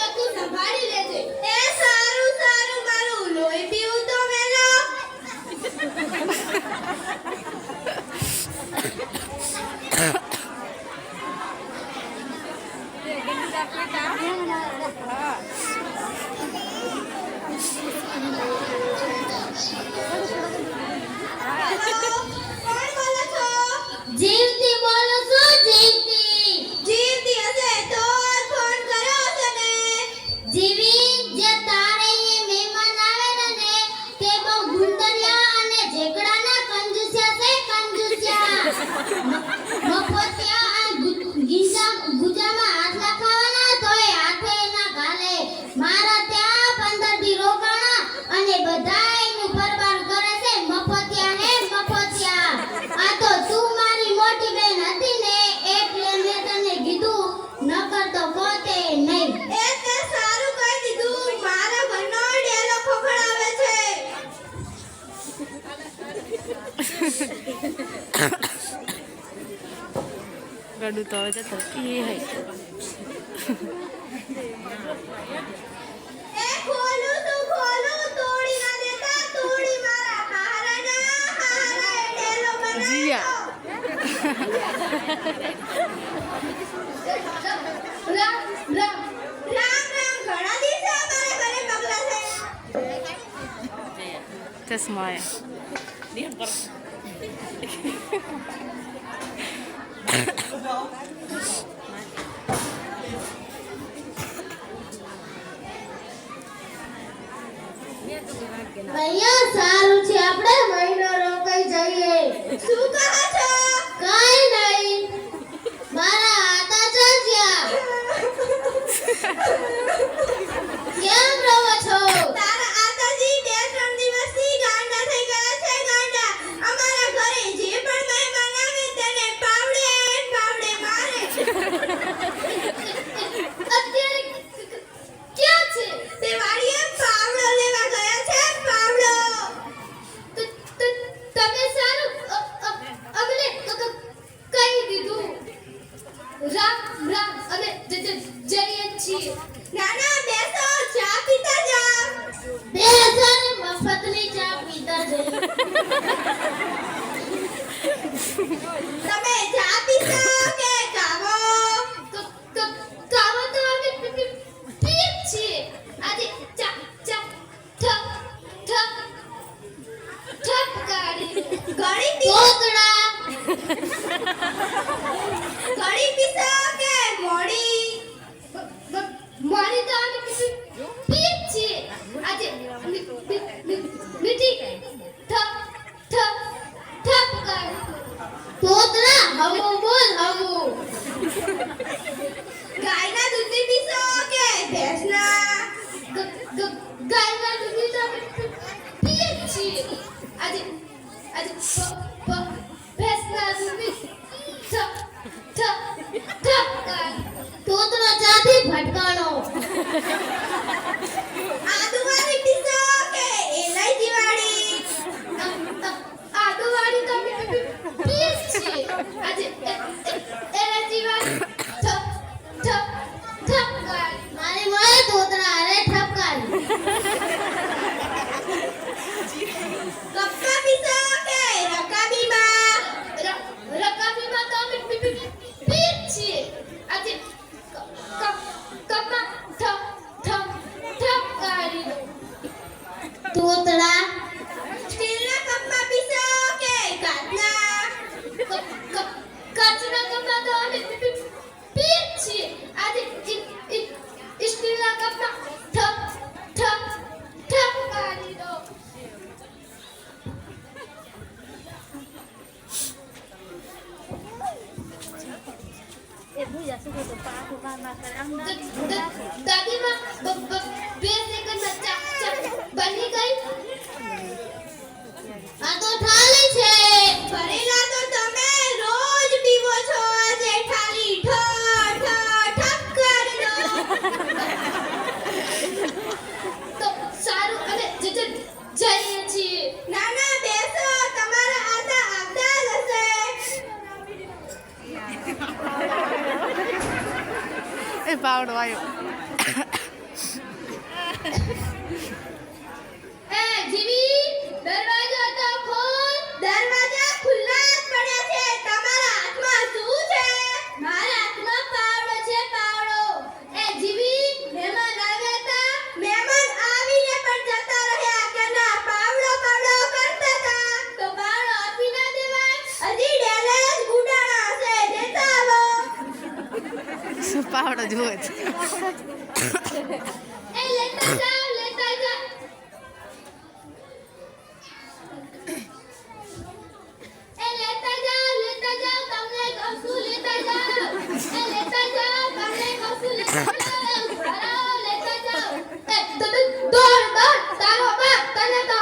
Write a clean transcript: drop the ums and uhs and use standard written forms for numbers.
તો તું સંભાળી લેજે. એ સારું સારું, મારું લોહી પીવું તો મેલો. જીવતી બોલો છું, જીવતી હશે તો ફોન કર્યો છે ને. જીવી જે તારે એ મહેમાન આવે ને તે બહુ ગુંદરિયા અને ઝેકડાના કંજુસ્યા છે, કંજુસ્યા. મફતિયા આ ગુજામાં હાથ લખાવાના તોય હાથે ના ઘાલે. મારા ત્યાં 15 દી રોકાણા અને બધાયનું પરબાર કરે છે. મફતિયા હે મફતિયા. આ તો તું મારી મોટી બેન હતી ને એટલે મેં તને કીધું, નકર તો પોતે નહીં. એ તે સારું કહી દીધું. મારા ઘરનો ડેલો ખખડાવે છે. ગડું તો હવે જતો એ હે. એ ખોલું તોડી ના દેતા. તોડી મારા હારા ડેલો બનાવ્યો. જીયા. રામ ઘણા દિવસે અમારા ઘરે પગલા છે. ચશ્મા ભૈયા સારું છે આપણે મહિનો રોકાઈ જઈએ. શું કહો છો? કાઈ નહીં, મારા આતા ચાલ્યા. કેમ રહો છો? તારા આતાજી 2-3 દિવસથી ગાંડા થઈ ગયા છે. ગાંડા અમારા ઘરે જે પણ મહેમાન આવે તેને પાવડે મારે. અત્યારે ક્યાં છે? તે વાડીએ પાવડો લેવા ગયા છે. પાવડો. તમે સારું અમને કહી દીધું. રામ અમે જઈએ છીએ. ના બેસો, ચા પીતા જાઓ. બેસો ને મફતની ચા પીતા જઈએ. તમે ચા પીશો કે કાવો? કાવો તો અમે પીએ છીએ. આજે ચા ઠપ ગાડી ગળી તોતડા. ગળી પીશો કે મોડી? મોડી તો અમે પીએ છીએ. આજે મીઠી ઠપ ગાડી. તોતડા હમો બોલ હમો. ગાયના દૂધની પીશો કે ભેંસના? ગાયના દૂધની તો અમે પીએ છીએ. આજે ભેંસના દૂધની ઠપ ગાડી. તોતડા ચાથી ભટકાણો. આદુવાળી પીશો કે એલાયચી વાળી? આદુવાળી તો અમે પીએ છીએ. આજે એલાયચી વાળી ઠપ ગાડી. મારી મોએ તોતડા અરે ઠપ ગાડી. કપ્પા પીશો કે રકાબીમાં? રકાબીમાં તો અમે પીએ છીએ. આજે કપ્પા ઠપ ગાડી. તોતડા સ્ટીલના કપમાં પીશો કે કાચના? કાચના કપમાં તો અમે પીએ છીએ. આજે સ્ટીલના કપમાં ઠપ ગાડી દો. દાદીમાં 2 સેકન્ડમાં ચા બની ગઈ. આ તો થાળી છે. ભરેલા તો તમે રોજ પીવો છો. આજે થાળી ઠપ કરી દો. તો સારું અને જઈએ છીએ. ના બેસો, તમારા આતા આવતા જ હશે. એ પાવડો આવ્યો. એ જીવી દરવાજો તો ખોલ. દરવાજા ખુલ્લા જ પડ્યા છે. તમારા હાથમાં શું છે? મારા હાથમાં પાવડો છે, પાવડો. એ જીવી મહેમાન આવ્યા હતા. મહેમાન આવીને પણ જતા રહ્યા કે ના પાવડો પાવડો કરતા હતા. તો પાવડો આપી ના દેવાય. હજી ડેલે જ ગુડાણા હશે. દેતા આવો. પાવડો જુઓ છે એ લેતા જાઓ, લેતા જાઓ. એ લેતા જાઓ, લેતા જાઓ. તમને કહું છું લેતા જાઓ. એ લેતા જાઓ, તમને કહું છું લેતા જાઓ. ભરાવો, લેતા જાઓ. એ દોડ દોડ તારો બાપ તને તો